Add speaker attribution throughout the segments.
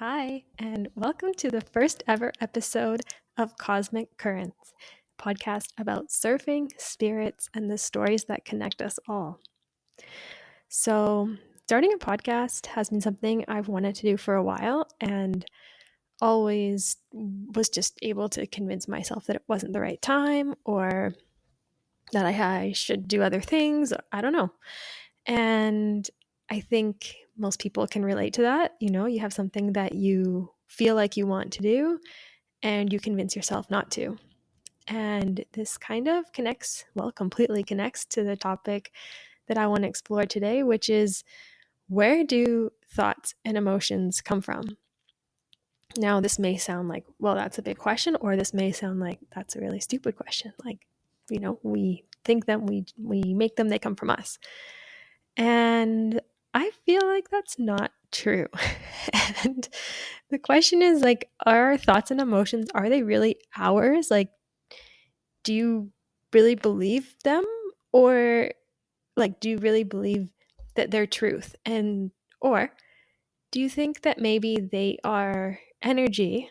Speaker 1: Hi, and welcome to the first ever episode of Cosmic Currents, a podcast about surfing, spirits, and the stories that connect us all. So, starting a podcast has been something I've wanted to do for a while and always was just able to convince myself that it wasn't the right time or that I should do other things. I don't know. And I think most people can relate to that. You have something that you feel like you want to do and you convince yourself not to. And this kind of completely connects to the topic that I want to explore today, which is, where do thoughts and emotions come from? Now, this may sound like, well, that's a big question, or this may sound like that's a really stupid question. Like, we think them, we make them, they come from us. And I feel like that's not true. And the question is, like, are our thoughts and emotions, are they really ours? Like, do you really believe them? Or like, do you really believe that they're truth? Or do you think that maybe they are energy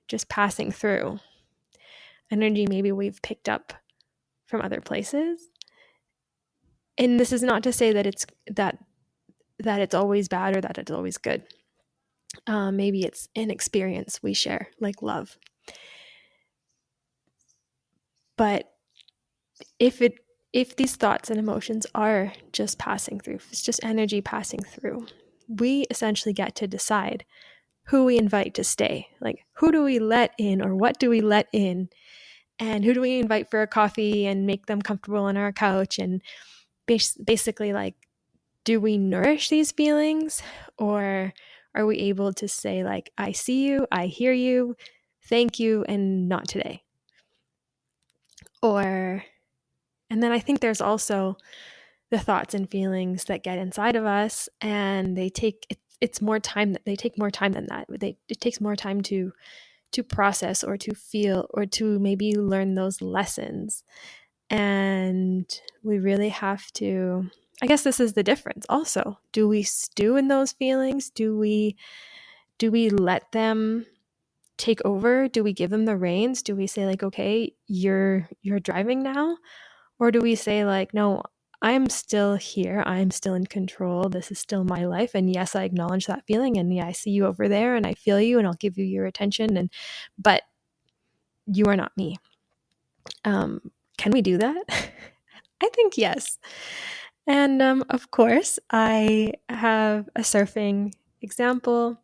Speaker 1: just passing through? Energy maybe we've picked up from other places. And this is not to say that it's always bad or that it's always good. Maybe it's an experience we share, like love. But if these thoughts and emotions are just passing through, if it's just energy passing through, we essentially get to decide who we invite to stay. Like, who do we let in, or what do we let in? And who do we invite for a coffee and make them comfortable on our couch? And basically, like, do we nourish these feelings, or are we able to say, like, I see you, I hear you, thank you, and not today? And then I think there's also the thoughts and feelings that get inside of us, and it's more time, that they take more time than that. It takes more time to process, or to feel, or to maybe learn those lessons. And we really have to, I guess this is the difference also. Do we stew in those feelings? Do we let them take over? Do we give them the reins? Do we say, like, okay, you're driving now? Or do we say, like, no, I'm still here, I'm still in control, this is still my life, and yes, I acknowledge that feeling, and yeah, I see you over there, and I feel you, and I'll give you your attention, but you are not me. Can we do that? I think yes. And of course, I have a surfing example.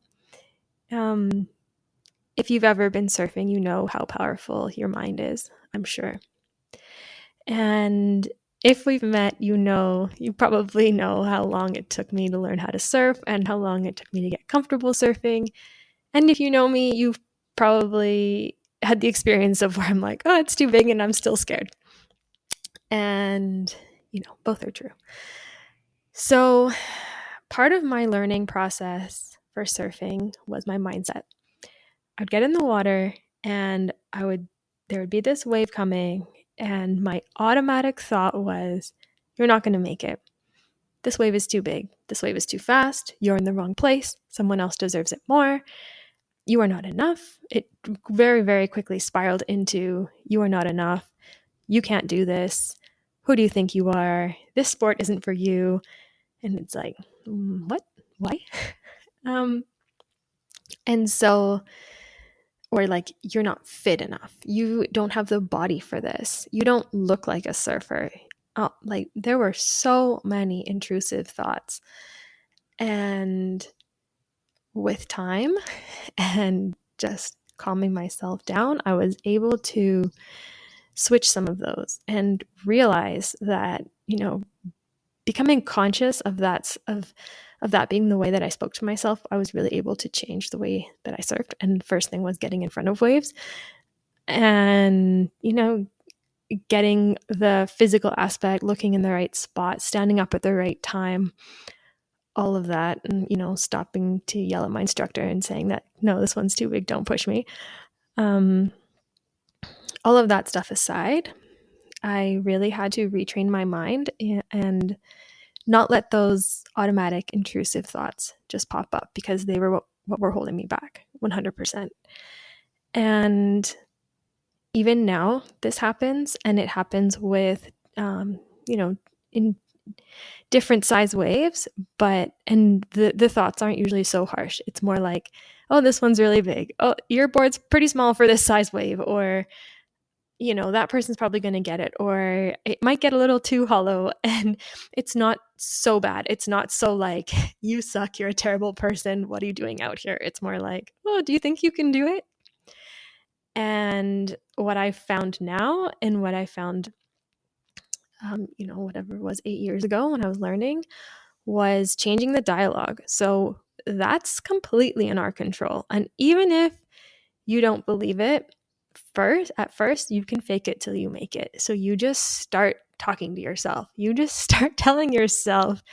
Speaker 1: If you've ever been surfing, you know how powerful your mind is, I'm sure. And if we've met, you probably know how long it took me to learn how to surf and how long it took me to get comfortable surfing. And if you know me, you've probably had the experience of where I'm like, oh, it's too big and I'm still scared. And, both are true. So part of my learning process for surfing was my mindset. I'd get in the water and there would be this wave coming, and my automatic thought was, you're not going to make it. This wave is too big. This wave is too fast. You're in the wrong place. Someone else deserves it more. You are not enough. It very, very quickly spiraled into, you are not enough. You can't do this. Who do you think you are? This sport isn't for you. And it's like, what? Why? And so, or like, you're not fit enough. You don't have the body for this. You don't look like a surfer. Like, there were so many intrusive thoughts. And with time and just calming myself down, I was able to switch some of those and realize that, becoming conscious of that being the way that I spoke to myself, I was really able to change the way that I surfed. And the first thing was getting in front of waves and, getting the physical aspect, looking in the right spot, standing up at the right time, all of that. And, stopping to yell at my instructor and saying that, no, this one's too big, don't push me. All of that stuff aside, I really had to retrain my mind and not let those automatic intrusive thoughts just pop up, because they were what were holding me back 100%. And even now, this happens, and it happens with, in different size waves, and the thoughts aren't usually so harsh. It's more like, oh, this one's really big. Oh, your board's pretty small for this size wave, or that person's probably going to get it, or it might get a little too hollow. And it's not so bad. It's not so like, you suck, you're a terrible person, what are you doing out here? It's more like, oh, do you think you can do it? And what I found now, and what I found, whatever it was 8 years ago when I was learning, was changing the dialogue. So that's completely in our control. And even if you don't believe it, at first, you can fake it till you make it. So you just start talking to yourself. You just start telling yourself,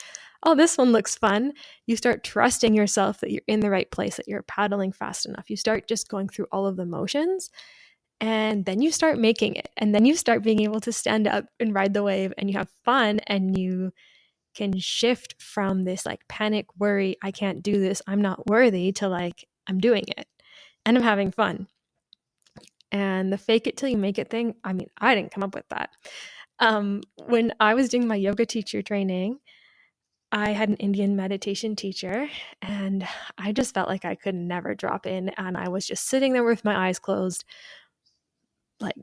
Speaker 1: oh, this one looks fun. You start trusting yourself that you're in the right place, that you're paddling fast enough. You start just going through all of the motions, and then you start making it. And then you start being able to stand up and ride the wave, and you have fun, and you can shift from this like panic, worry, I can't do this, I'm not worthy, to like, I'm doing it and I'm having fun. And the fake it till you make it thing, I mean, I didn't come up with that. When I was doing my yoga teacher training, I had an Indian meditation teacher, and I just felt like I could never drop in. And I was just sitting there with my eyes closed, like,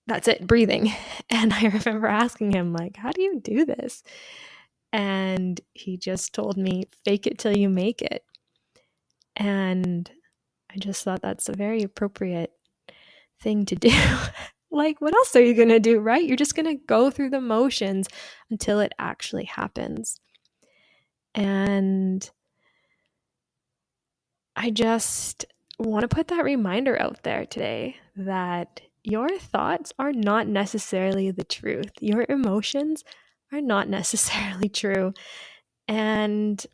Speaker 1: that's it, breathing. And I remember asking him, like, how do you do this? And he just told me, fake it till you make it. And I just thought that's a very appropriate thing to do. Like, what else are you going to do, right? You're just going to go through the motions until it actually happens. And I just want to put that reminder out there today that your thoughts are not necessarily the truth. Your emotions are not necessarily true. And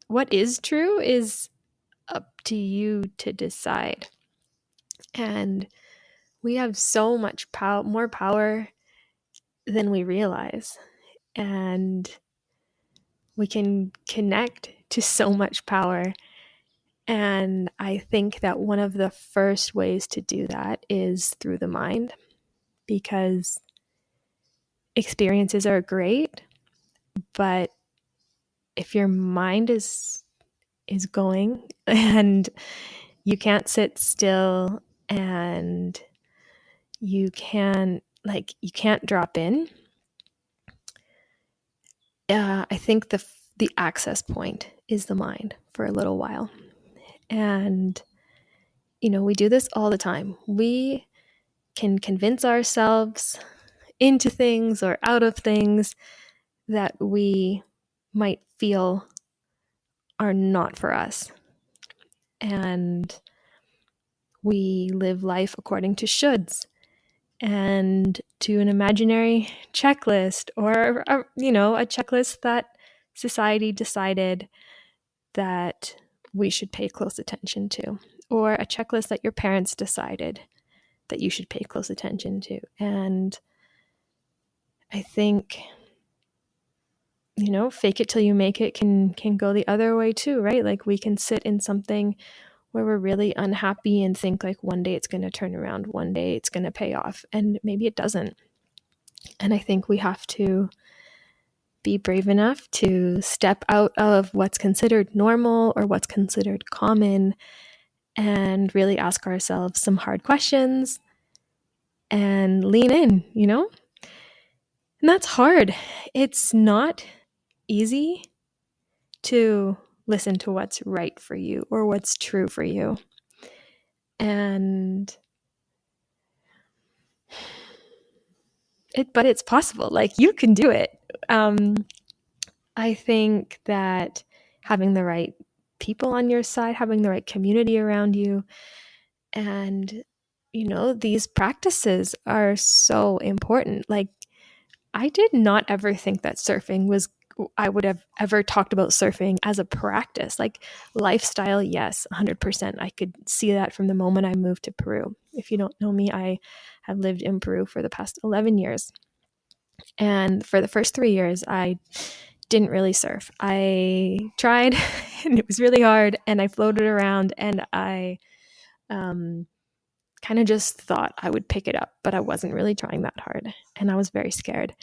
Speaker 1: what is true is up to you to decide. And we have so much more power than we realize. And we can connect to so much power. And I think that one of the first ways to do that is through the mind, because experiences are great, but if your mind is going and you can't sit still, and you can't drop in, I think the access point is the mind for a little while. And we do this all the time. We can convince ourselves into things or out of things that we might feel are not for us. And we live life according to shoulds and to an imaginary checklist, or a checklist that society decided that we should pay close attention to, or a checklist that your parents decided that you should pay close attention to. And I think, fake it till you make it can go the other way too, right? Like, we can sit in something where we're really unhappy and think like one day it's going to turn around, one day it's going to pay off, and maybe it doesn't. And I think we have to be brave enough to step out of what's considered normal or what's considered common, and really ask ourselves some hard questions and lean in, And that's hard. It's not easy to listen to what's right for you or what's true for you. But it's possible. Like, you can do it. I think that having the right people on your side, having the right community around you, and these practices are so important. Like, I did not ever think that I would have ever talked about surfing as a practice. Like, lifestyle, yes, 100%. I could see that from the moment I moved to Peru. If you don't know me, I have lived in Peru for the past 11 years. And for the first 3 years, I didn't really surf. I tried and it was really hard, and I floated around, and I kind of just thought I would pick it up, but I wasn't really trying that hard, and I was very scared.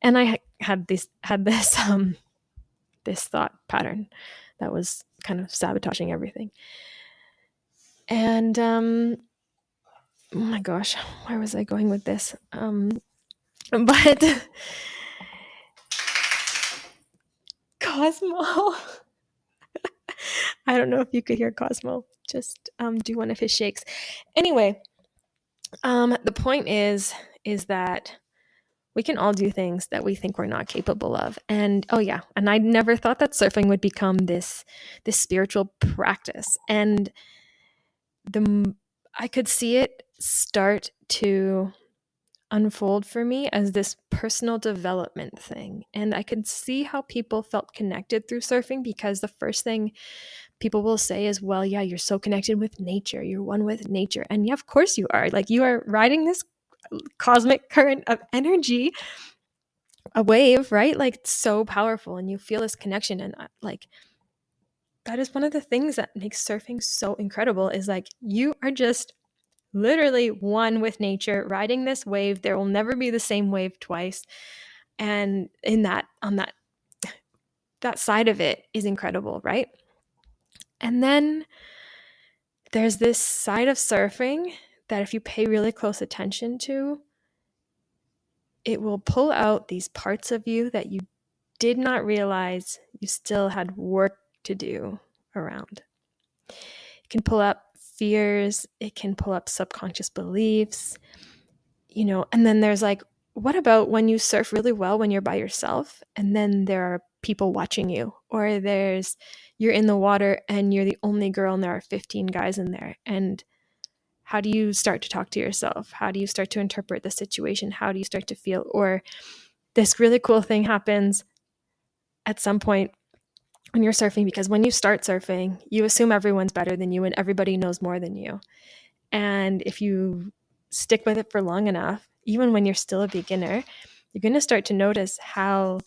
Speaker 1: And I had this this thought pattern that was kind of sabotaging everything. And oh my gosh, where was I going with this? But Cosmo, I don't know if you could hear Cosmo just do one of his shakes. Anyway, the point is that we can all do things that we think we're not capable of. And oh yeah, and I never thought that surfing would become this spiritual practice. And I could see it start to unfold for me as this personal development thing. And I could see how people felt connected through surfing, because the first thing people will say is, well, yeah, you're so connected with nature. You're one with nature. And yeah, of course you are. Like, you are riding this cosmic current of energy, a wave, right? Like, it's so powerful, and you feel this connection. And like, that is one of the things that makes surfing so incredible, is like, you are just literally one with nature, riding this wave. There will never be the same wave twice. And in that, on that side of it is incredible, right? And then there's this side of surfing that, if you pay really close attention to, it will pull out these parts of you that you did not realize you still had work to do around. It can pull up fears, it can pull up subconscious beliefs, and then there's like, what about when you surf really well when you're by yourself, and then there are people watching you, or you're in the water and you're the only girl and there are 15 guys in there, and how do you start to talk to yourself? How do you start to interpret the situation? How do you start to feel? Or this really cool thing happens at some point when you're surfing, because when you start surfing, you assume everyone's better than you and everybody knows more than you. And if you stick with it for long enough, even when you're still a beginner, you're going to start to notice how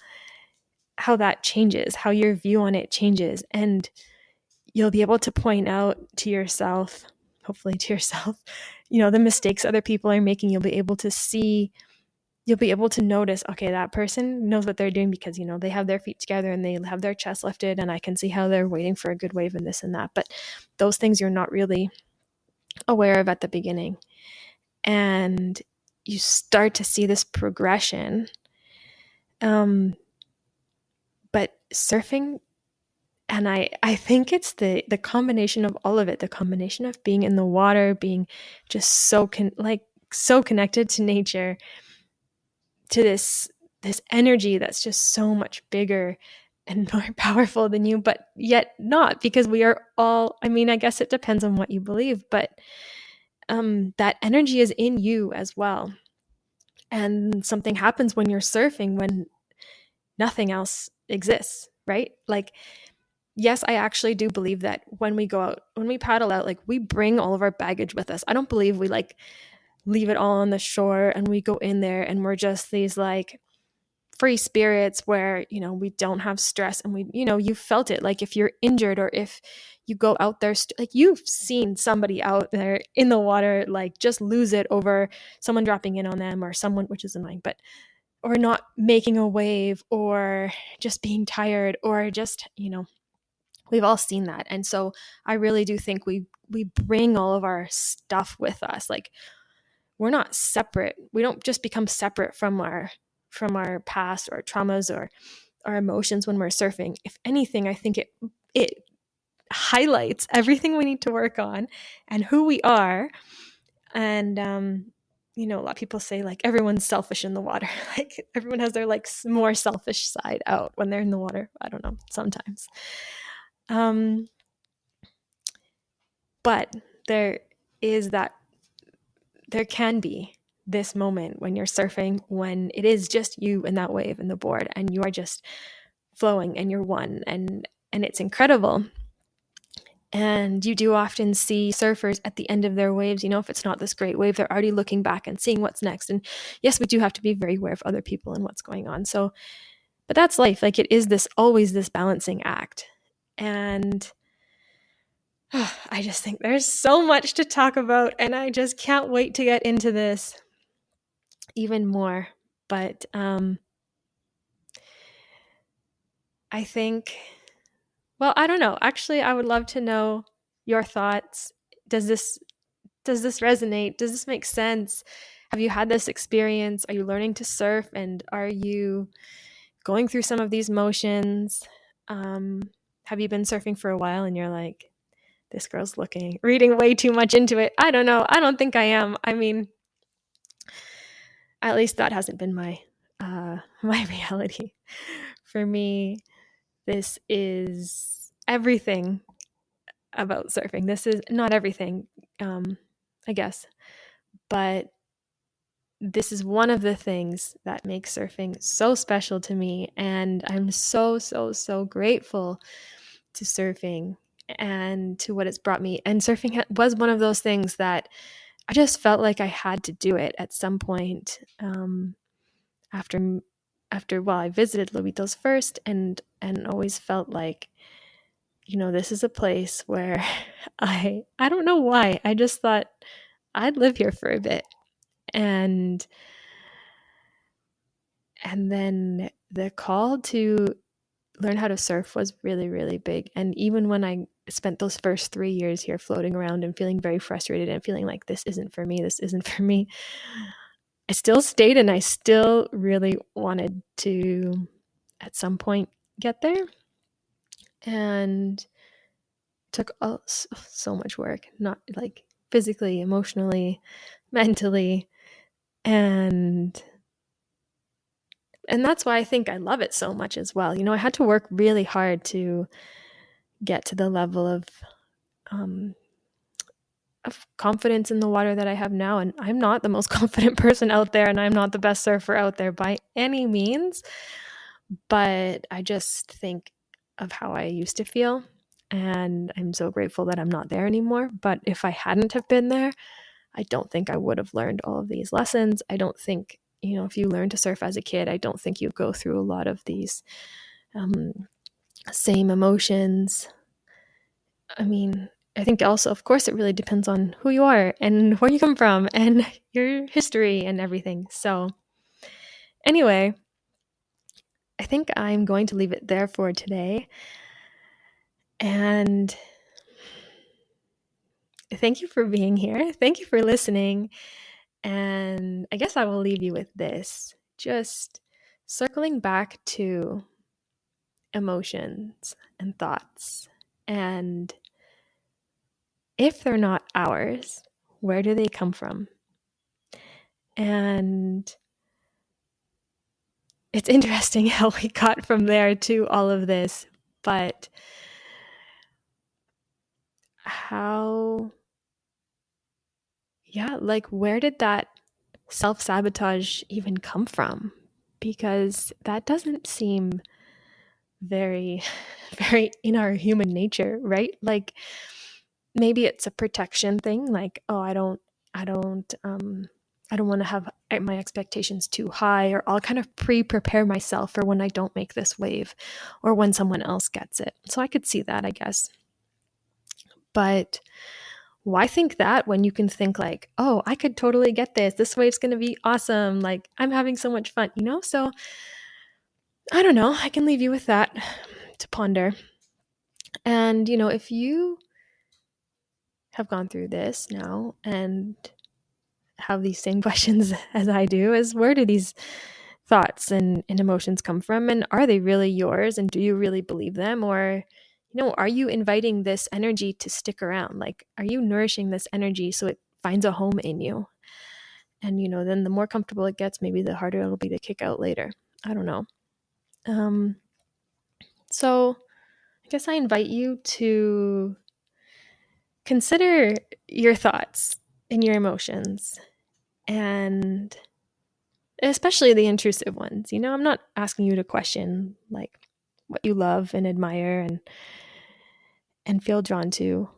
Speaker 1: that changes, how your view on it changes. And you'll be able to point out to yourself, hopefully to yourself, the mistakes other people are making. You'll be able to notice, okay, that person knows what they're doing because, they have their feet together and they have their chest lifted, and I can see how they're waiting for a good wave and this and that. But those things you're not really aware of at the beginning. And you start to see this progression. But surfing, and I think it's the combination of all of it, the combination of being in the water, being just so connected to nature, to this energy that's just so much bigger and more powerful than you, but yet not, because we are all, I guess it depends on what you believe, but that energy is in you as well. And something happens when you're surfing when nothing else exists, right? Like, yes, I actually do believe that when we go out, when we paddle out, like, we bring all of our baggage with us. I don't believe we like leave it all on the shore and we go in there and we're just these like free spirits where, we don't have stress, and we, you felt it. Like, if you're injured or if you go out there, like, you've seen somebody out there in the water, like, just lose it over someone dropping in on them, or someone, which is annoying, but, or not making a wave, or just being tired, or just, we've all seen that. And so I really do think we bring all of our stuff with us. Like, we're not separate. We don't just become separate from our past or traumas or our emotions when we're surfing. If anything, I think it highlights everything we need to work on and who we are. And a lot of people say, like, everyone's selfish in the water. Like, everyone has their like more selfish side out when they're in the water. I don't know, sometimes. But there can be this moment when you're surfing, when it is just you and that wave and the board, and you are just flowing and you're one, and it's incredible. And you do often see surfers at the end of their waves, if it's not this great wave, they're already looking back and seeing what's next. And yes, we do have to be very aware of other people and what's going on. So But that's life. Like, it is always this balancing act. And I just think there's so much to talk about, and I just can't wait to get into this even more. But I think, well, I don't know. Actually, I would love to know your thoughts. Does this resonate? Does this make sense? Have you had this experience? Are you learning to surf, and are you going through some of these motions? Have you been surfing for a while and you're like, this girl's reading way too much into it? I don't know. I don't think I am. I mean, at least that hasn't been my my reality. For me, this is everything about surfing. This is not everything, I guess, but this is one of the things that makes surfing so special to me. And I'm so, so, so grateful to surfing and to what it's brought me. And surfing was one of those things that I just felt like I had to do it at some point, after well, I visited Lobitos first, and always felt like, this is a place where I don't know why. I just thought I'd live here for a bit. And then the call to learn how to surf was really, really big. And even when I spent those first 3 years here floating around and feeling very frustrated and feeling like this isn't for me, I still stayed, and I still really wanted to at some point get there. And took so much work, not like physically, emotionally, mentally, and that's why I think I love it so much as well. I had to work really hard to get to the level of confidence in the water that I have now. And I'm not the most confident person out there, and I'm not the best surfer out there by any means. But I just think of how I used to feel, and I'm so grateful that I'm not there anymore. But if I hadn't have been there, I don't think I would have learned all of these lessons. I don't think, if you learn to surf as a kid, I don't think you go through a lot of these same emotions. I mean, I think also, of course, it really depends on who you are and where you come from and your history and everything. So anyway, I think I'm going to leave it there for today. And thank you for being here. Thank you for listening. And I guess I will leave you with this, just circling back to emotions and thoughts. And if they're not ours, where do they come from? And it's interesting how we got from there to all of this, but where did that self-sabotage even come from? Because that doesn't seem very, very in our human nature, right? Like, maybe it's a protection thing, like, oh, I don't want to have my expectations too high, or I'll kind of prepare myself for when I don't make this wave or when someone else gets it. So I could see that, I guess. But why think that when you can think like, oh, I could totally get this. This wave's going to be awesome. Like, I'm having so much fun, So I don't know. I can leave you with that to ponder. And, if you have gone through this now and have these same questions as I do, is where do these thoughts and emotions come from? And are they really yours? And do you really believe them? Or, are you inviting this energy to stick around? Like, are you nourishing this energy so it finds a home in you? And, then the more comfortable it gets, maybe the harder it'll be to kick out later. I don't know. So I guess I invite you to consider your thoughts and your emotions, and especially the intrusive ones. I'm not asking you to question like what you love and admire and feel drawn to.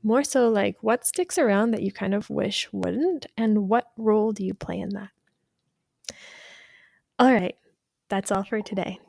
Speaker 1: More so like what sticks around that you kind of wish wouldn't, and what role do you play in that? All right. That's all for today.